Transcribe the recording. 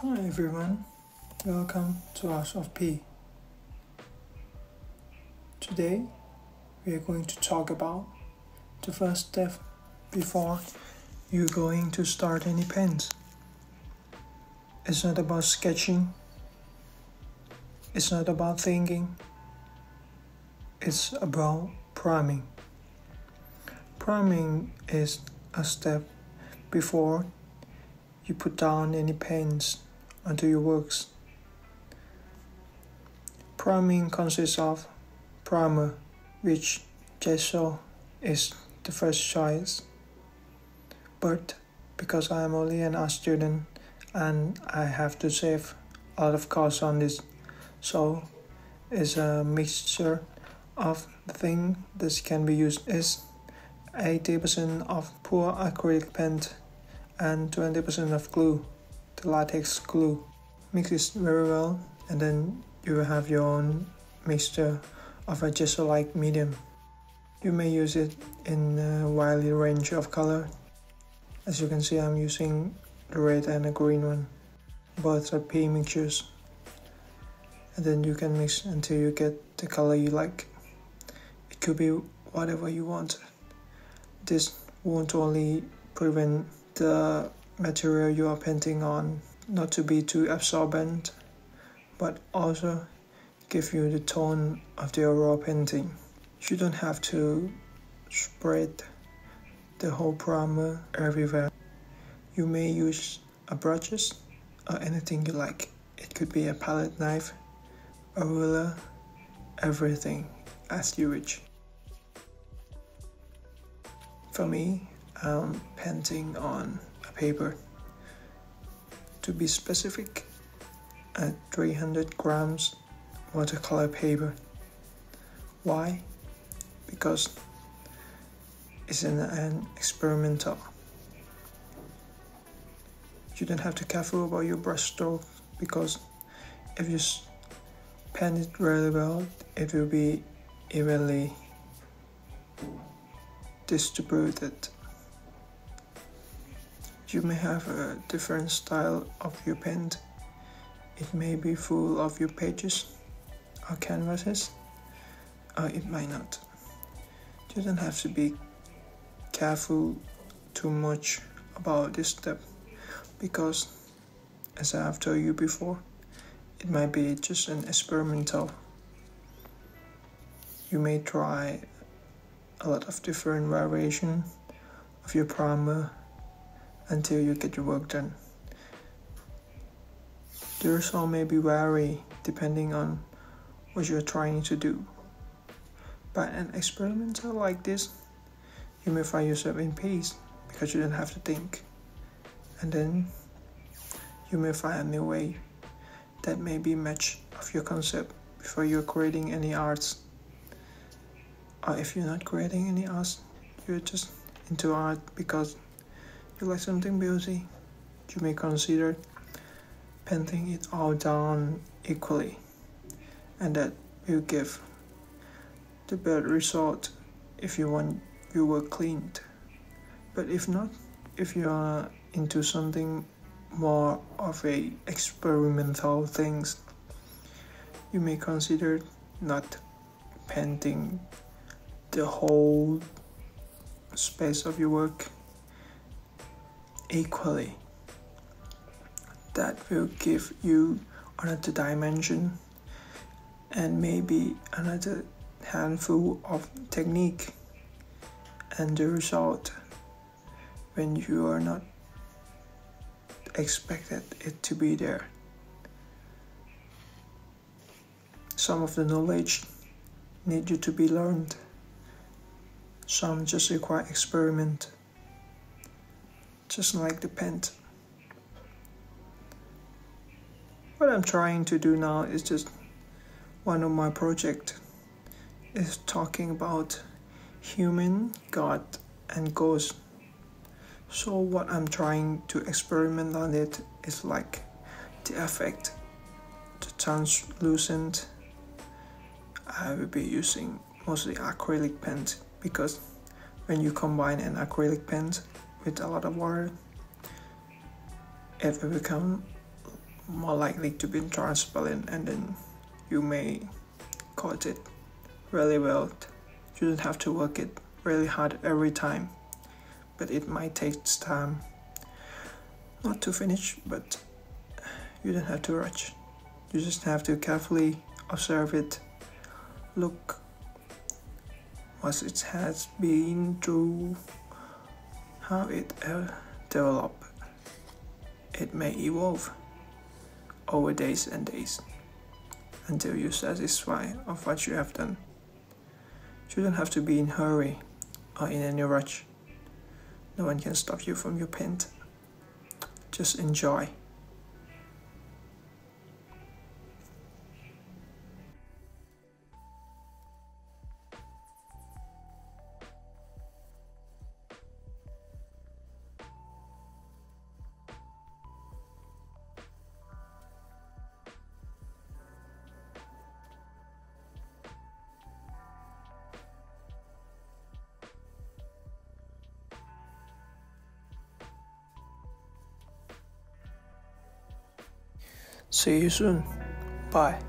Hi everyone, welcome to House of P. Today we are going to talk about the first step before you're going to start any pens. It's not about sketching, it's not about thinking, it's about priming. Priming is a step before you put down any pens onto your works. Priming consists of primer, which gesso is the first choice. But because I am only an art student and I have to save a lot of costs on this, so it's a mixture of the thing that can be used is 80% of pure acrylic paint and 20% of glue, the latex glue. Mix it very well and then you will have your own mixture of a gesso-like medium. You may use it in a wide range of color. As you can see, I'm using the red and a green one. Both are P mixtures. And then you can mix until you get the color you like. It could be whatever you want. This won't only prevent the material you are painting on not to be too absorbent, but also give you the tone of the overall painting. You don't have to spread the whole primer everywhere. You may use a brushes or anything you like. It could be a palette knife, a ruler, everything as you wish. For me, I'm painting on a paper. To be specific, a 300 grams watercolor paper. Why? Because it's an experimental. You don't have to be careful about your brush stroke because if you paint it really well, it will be evenly distributed. You may have a different style of your paint. It may be full of your pages or canvases, or it might not. You don't have to be careful too much about this step because, as I have told you before, it might be just an experimental. You may try a lot of different variation of your primer until you get your work done. The result may be vary depending on what you're trying to do. But an experimental like this, you may find yourself in peace because you don't have to think. And then you may find a new way that may be match of your concept before you're creating any arts. Or if you're not creating any arts, you're just into art because you like something beauty, you may consider painting it all down equally, and that will give the best result if you want your work cleaned. But if not, if you are into something more of a experimental things, you may consider not painting the whole space of your work equally. That will give you another dimension and maybe another handful of technique, and the result when you are not expected it to be there. Some of the knowledge need you to be learned. Some just require experiment. Just like the paint. What I'm trying to do now is just one of my project is talking about human, God, and ghost. So what I'm trying to experiment on it is like the effect, the translucent. I will be using mostly acrylic paint because when you combine an acrylic paint with a lot of water, it will become more likely to be transparent, and then you may caught it really well. You don't have to work it really hard every time, but it might take time not to finish, but you don't have to rush. You just have to carefully observe it, look what it has been through, how it developed. It may evolve over days and days until you're satisfied of what you have done. You don't have to be in a hurry or in any rush. No one can stop you from your pen. Just enjoy. See you soon. Bye.